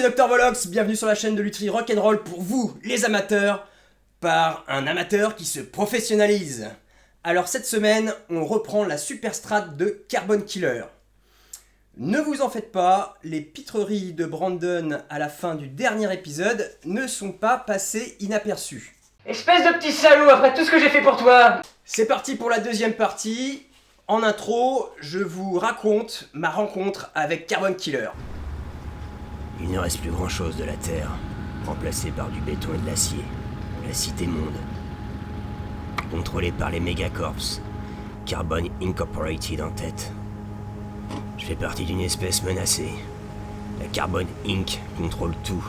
Dr Volox, bienvenue sur la chaîne de lutherie rock'n'roll pour vous, les amateurs, par un amateur qui se professionnalise. Alors cette semaine, on reprend la super strat de Carbon Killer. Ne vous en faites pas, les pitreries de Brandon à la fin du dernier épisode ne sont pas passées inaperçues. Espèce de petit salaud, après tout ce que j'ai fait pour toi! C'est parti pour la deuxième partie. En intro, je vous raconte ma rencontre avec Carbon Killer. Il ne reste plus grand-chose de la Terre, remplacée par du béton et de l'acier. La cité monde. Contrôlée par les Megacorps, Carbon Incorporated en tête. Je fais partie d'une espèce menacée. La Carbon Inc. contrôle tout,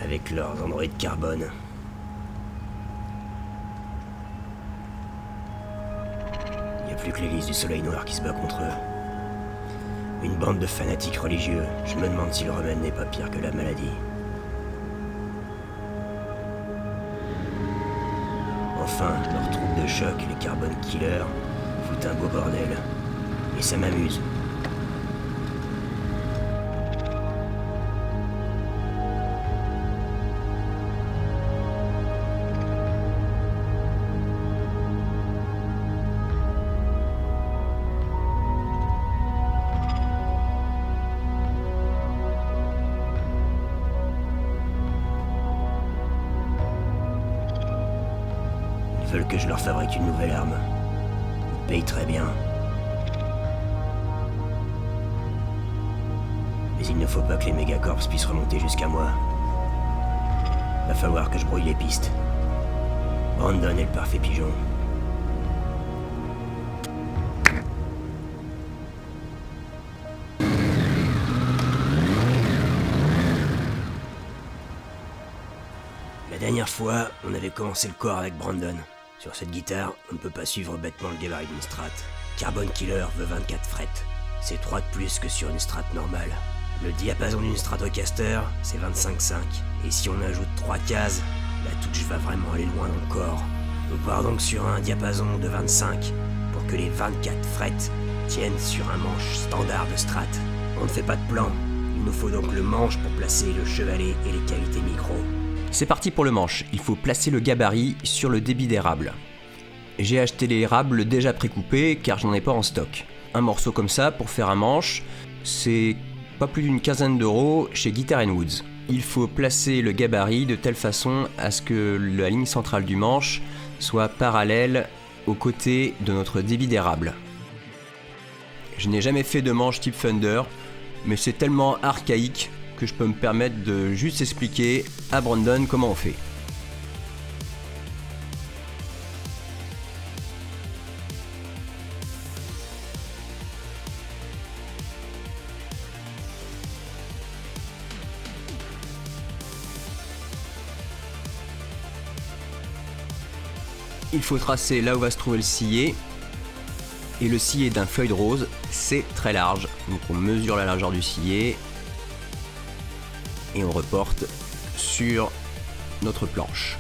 avec leurs androïdes carbone. Il n'y a plus que l'église du Soleil Noir qui se bat contre eux. Une bande de fanatiques religieux. Je me demande si le remède n'est pas pire que la maladie. Enfin, leur troupe de choc, les Carbon Killers, foutent un beau bordel. Et ça m'amuse. Ils veulent que je leur fabrique une nouvelle arme. Ils payent très bien. Mais il ne faut pas que les Megacorps puissent remonter jusqu'à moi. Va falloir que je brouille les pistes. Brandon est le parfait pigeon. La dernière fois, on avait commencé le corps avec Brandon. Sur cette guitare, on ne peut pas suivre bêtement le gabarit d'une strat. Carbon Killer veut 24 frettes. C'est 3 de plus que sur une strat normale. Le diapason d'une Stratocaster, c'est 25,5. Et si on ajoute 3 cases, la touche va vraiment aller loin dans le corps. On part donc sur un diapason de 25 pour que les 24 frettes tiennent sur un manche standard de strat. On ne fait pas de plan. Il nous faut donc le manche pour placer le chevalet et les cavités micro. C'est parti pour le manche, il faut placer le gabarit sur le débit d'érable. J'ai acheté les érables déjà précoupés car j'en ai pas en stock. Un morceau comme ça pour faire un manche, c'est pas plus d'une quinzaine d'euros chez Guitar & Woods. Il faut placer le gabarit de telle façon à ce que la ligne centrale du manche soit parallèle aux côtés de notre débit d'érable. Je n'ai jamais fait de manche type Thunder, mais c'est tellement archaïque que je peux me permettre de juste expliquer à Brandon comment on fait. Il faut tracer là où va se trouver le sillet. Et le sillet d'un feuille de rose, c'est très large. Donc on mesure la largeur du sillet. Et on reporte sur notre planche.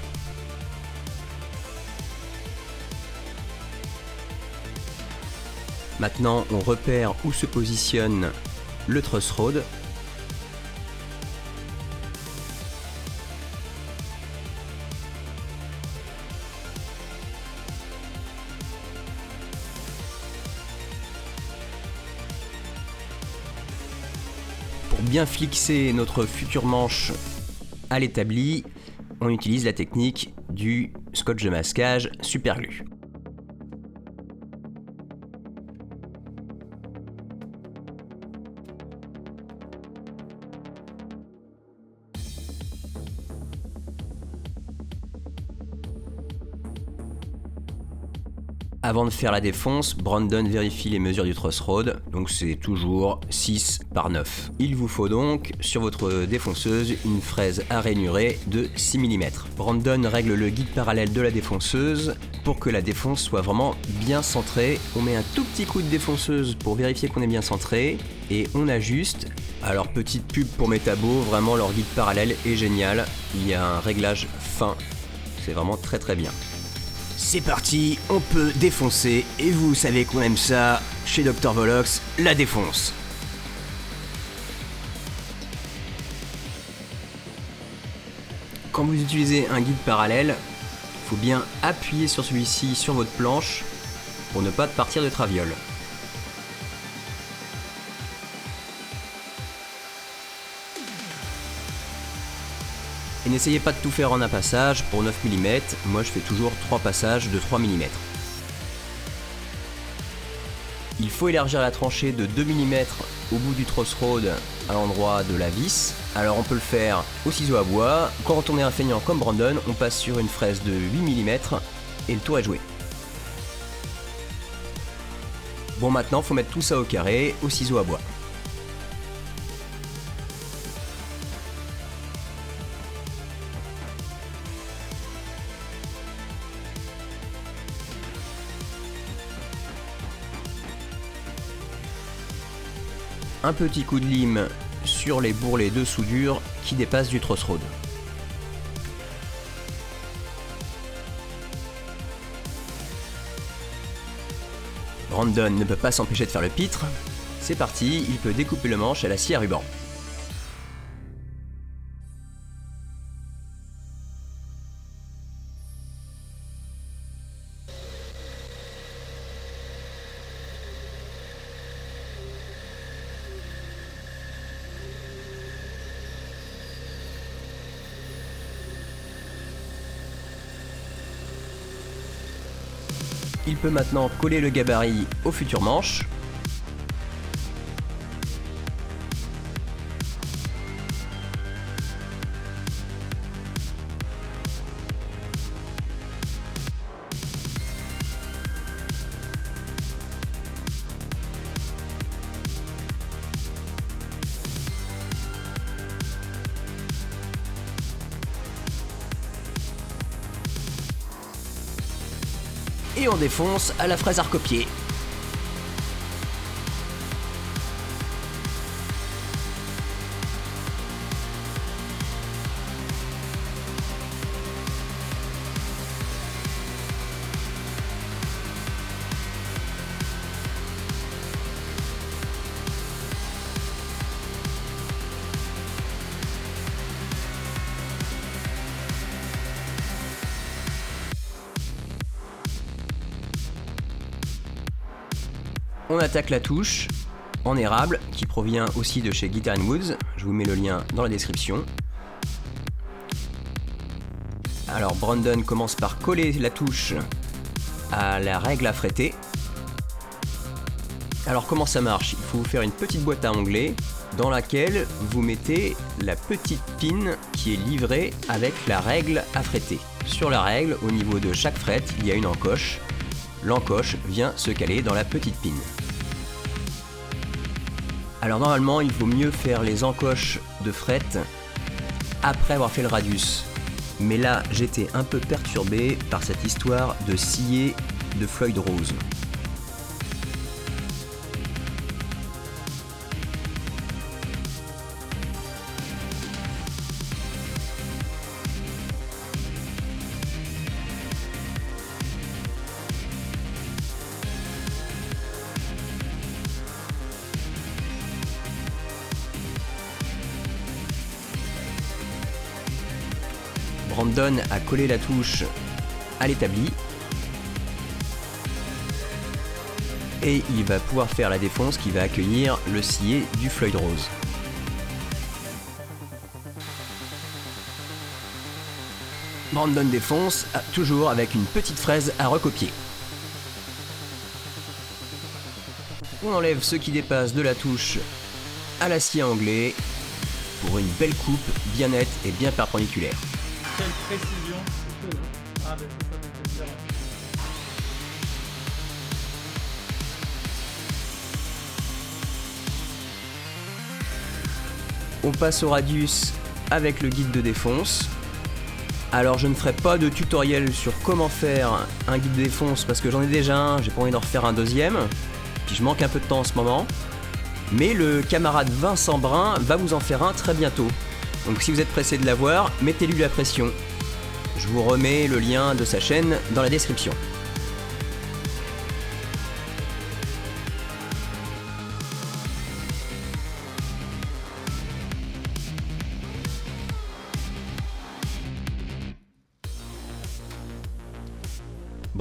Maintenant, on repère où se positionne le truss rod. Pour bien fixer notre futur manche à l'établi, on utilise la technique du scotch de masquage superglue. Avant de faire la défonce, Brandon vérifie les mesures du truss rod, donc c'est toujours 6 par 9. Il vous faut donc, sur votre défonceuse, une fraise à rainurée de 6 mm. Brandon règle le guide parallèle de la défonceuse pour que la défonce soit vraiment bien centrée. On met un tout petit coup de défonceuse pour vérifier qu'on est bien centré, et on ajuste. Alors petite pub pour Metabo, vraiment leur guide parallèle est génial, il y a un réglage fin, c'est vraiment très très bien. C'est parti, on peut défoncer, et vous savez qu'on aime ça, chez Dr Volox, la défonce. Quand vous utilisez un guide parallèle, il faut bien appuyer sur celui-ci sur votre planche pour ne pas partir de traviole. Et n'essayez pas de tout faire en un passage, pour 9 mm, moi je fais toujours 3 passages de 3 mm. Il faut élargir la tranchée de 2 mm au bout du truss rod à l'endroit de la vis. Alors on peut le faire au ciseau à bois. Quand on est un feignant comme Brandon, on passe sur une fraise de 8 mm et le tour est joué. Bon, maintenant faut mettre tout ça au carré, au ciseau à bois. Un petit coup de lime sur les bourrelets de soudure qui dépassent du truss rod. Brandon ne peut pas s'empêcher de faire le pitre. C'est parti, il peut découper le manche à la scie à ruban. Il peut maintenant coller le gabarit au futur manche. Et on défonce à la fraise à recopier. On attaque la touche en érable qui provient aussi de chez Guitar & Woods. Je vous mets le lien dans la description. Alors Brandon commence par coller la touche à la règle à fretter. Alors comment ça marche? Il faut vous faire une petite boîte à onglets dans laquelle vous mettez la petite pin qui est livrée avec la règle à fretter. Sur la règle, au niveau de chaque fret, il y a une encoche. L'encoche vient se caler dans la petite pin. Alors normalement, il vaut mieux faire les encoches de fret après avoir fait le radius. Mais là, j'étais un peu perturbé par cette histoire de scier de Floyd Rose. Brandon a collé la touche à l'établi et il va pouvoir faire la défonce qui va accueillir le scié du Floyd Rose. Brandon défonce, toujours avec une petite fraise à recopier. On enlève ce qui dépasse de la touche à la scie à onglet pour une belle coupe bien nette et bien perpendiculaire. Quelle précision! Ah, ben c'est ça, donc c'est bien. On passe au radius avec le guide de défonce. Alors je ne ferai pas de tutoriel sur comment faire un guide de défonce parce que j'en ai déjà un, j'ai pas envie d'en refaire un deuxième. Puis je manque un peu de temps en ce moment. Mais le camarade Vincent Brun va vous en faire un très bientôt. Donc si vous êtes pressé de l'avoir, mettez-lui la pression. Je vous remets le lien de sa chaîne dans la description.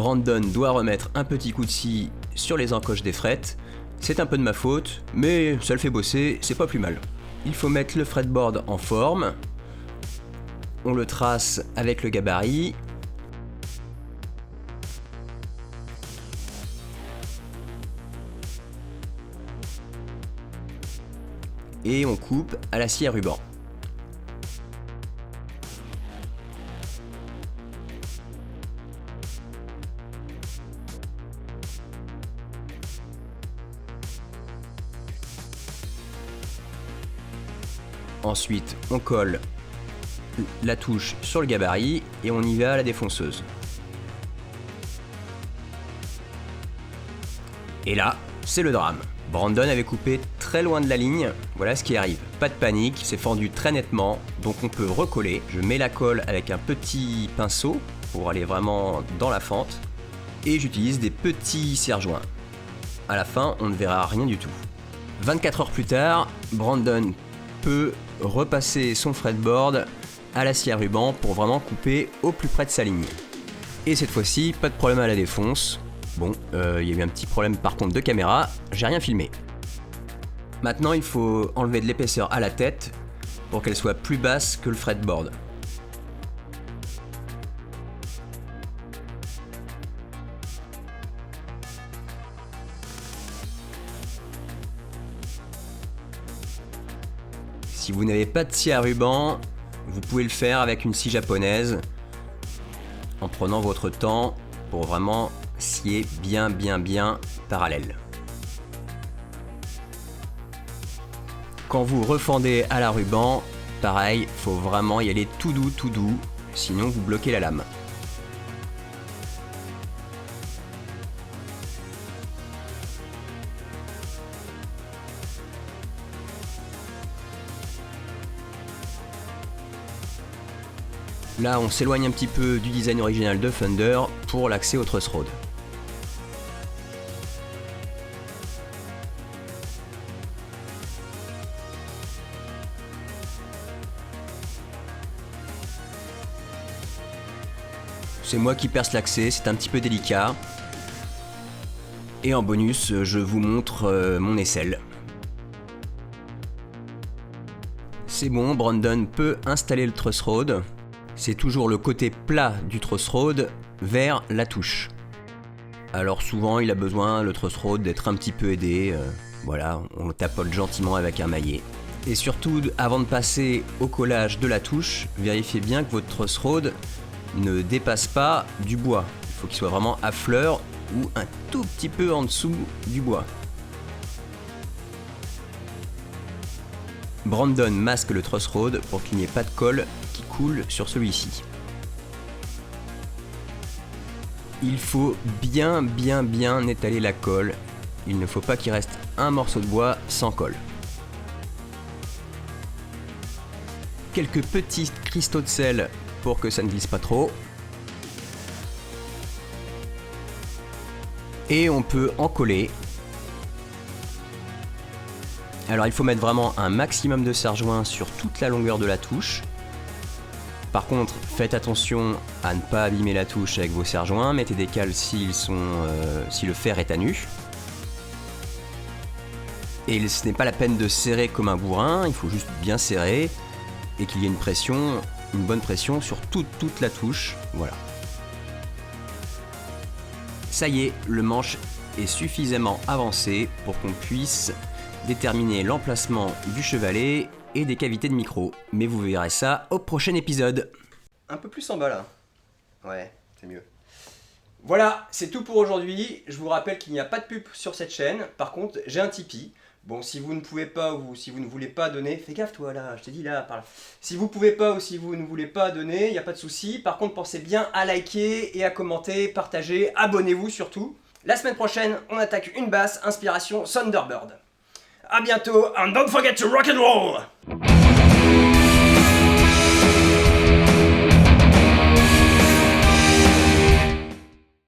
Brandon doit remettre un petit coup de scie sur les encoches des frettes. C'est un peu de ma faute, mais ça le fait bosser, c'est pas plus mal. Il faut mettre le fretboard en forme. On le trace avec le gabarit. Et on coupe à la scie à ruban. Ensuite, on colle la touche sur le gabarit et on y va à la défonceuse. Et là, c'est le drame. Brandon avait coupé très loin de la ligne, voilà ce qui arrive. Pas de panique, c'est fendu très nettement, donc on peut recoller. Je mets la colle avec un petit pinceau pour aller vraiment dans la fente, et j'utilise des petits serre-joints. À la fin, on ne verra rien du tout. 24 heures plus tard, Brandon peut repasser son fretboard à la scie à ruban pour vraiment couper au plus près de sa ligne. Et cette fois-ci, pas de problème à la défonce. Bon, il y a eu un petit problème par contre de caméra, j'ai rien filmé. Maintenant, il faut enlever de l'épaisseur à la tête pour qu'elle soit plus basse que le fretboard. Si vous n'avez pas de scie à ruban, vous pouvez le faire avec une scie japonaise en prenant votre temps pour vraiment scier bien parallèle. Quand vous refendez à la ruban, pareil, faut vraiment y aller tout doux, sinon vous bloquez la lame. Là, on s'éloigne un petit peu du design original de Thunder pour l'accès au truss rod. C'est moi qui perce l'accès, c'est un petit peu délicat. Et en bonus, je vous montre mon aisselle. C'est bon, Brandon peut installer le truss rod. C'est toujours le côté plat du truss rod vers la touche. Alors souvent il a besoin, le truss rod, d'être un petit peu aidé. Voilà, on le tapote gentiment avec un maillet. Et surtout, avant de passer au collage de la touche, vérifiez bien que votre truss rod ne dépasse pas du bois. Il faut qu'il soit vraiment à fleur ou un tout petit peu en dessous du bois. Brandon masque le truss rod pour qu'il n'y ait pas de colle qui coule sur celui-ci. Il faut bien étaler la colle. Il ne faut pas qu'il reste un morceau de bois sans colle. Quelques petits cristaux de sel pour que ça ne glisse pas trop. Et on peut en coller. Alors il faut mettre vraiment un maximum de serre-joints sur toute la longueur de la touche. Par contre, faites attention à ne pas abîmer la touche avec vos serre-joints. Mettez des cales si le fer est à nu. Et ce n'est pas la peine de serrer comme un bourrin, il faut juste bien serrer et qu'il y ait une bonne pression sur toute la touche. Voilà. Ça y est, le manche est suffisamment avancé pour qu'on puisse déterminer l'emplacement du chevalet et des cavités de micro. Mais vous verrez ça au prochain épisode. Un peu plus en bas là. Ouais, c'est mieux. Voilà, c'est tout pour aujourd'hui. Je vous rappelle qu'il n'y a pas de pub sur cette chaîne. Par contre, j'ai un Tipeee. Bon, si vous ne pouvez pas ou si vous ne voulez pas donner, fais gaffe toi là, je t'ai dit là, par là. Si vous pouvez pas ou si vous ne voulez pas donner, il n'y a pas de souci. Par contre, pensez bien à liker et à commenter, partager, abonnez-vous surtout. La semaine prochaine, on attaque une basse, inspiration Thunderbird. A bientôt, and don't forget to rock and roll!